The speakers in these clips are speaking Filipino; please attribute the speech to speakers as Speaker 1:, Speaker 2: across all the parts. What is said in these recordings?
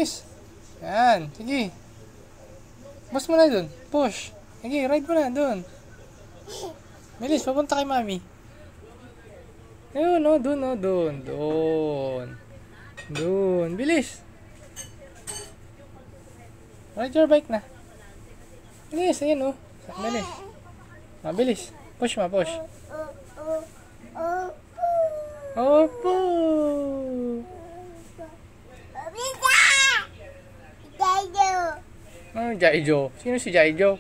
Speaker 1: Bilis. Yan. Sige. Bus mo na dun. Push. Sige, ride mo na dun. Bilis, papunta kay mami. Ayun, dun, dun. Dun. Bilis. Ride your bike na. Bilis, ayun, Bilis. Bilis. Push ma, push. Opo. Jaijo. Sino si Jaijo?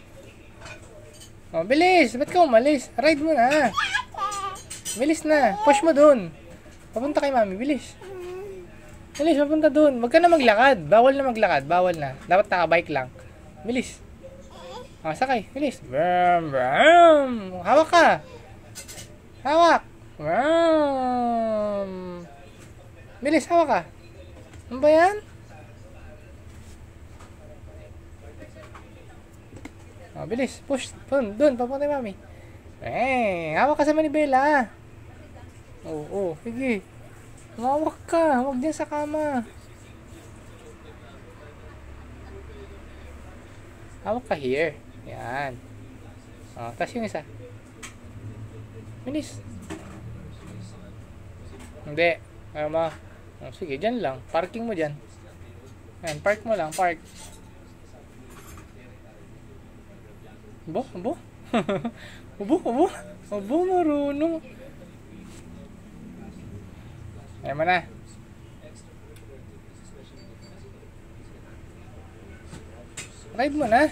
Speaker 1: Bilis. Ba't ka umalis? Ride mo na. Bilis na. Push mo dun. Papunta kay mami. Bilis. Bilis, papunta dun. Huwag ka na maglakad. Bawal na maglakad. Bawal na. Dapat nakabike lang. Bilis. Sakay. Bilis. Brum, brum. Hawak ka. Hawak. Brum. Bilis, hawak ka. Ano ba yan? Bilis. Push. Dun. Papunta kay mami. Hawak ka sa manibela. Oo. Sige. Hawak ka. Huwag dyan sa kama. Hawak ka here. Yan. Tapos yung isa. Bilis. Hindi. Sige, dyan lang. Parking mo dyan. Yan. Park mo lang. Park. Abo. Abo, marunong. Ayan mo na. Ride mo na.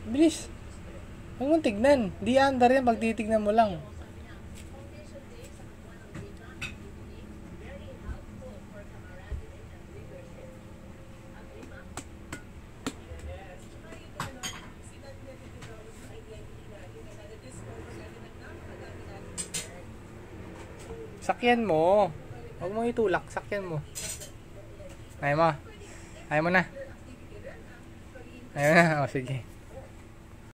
Speaker 1: Bilis. Huwag mong tignan. Di andar yan pag titignan mo lang. Sakyan mo. Huwag mo itulak. Sakyan mo. Ayaw mo. Ayaw mo na. Ayaw na. Sige.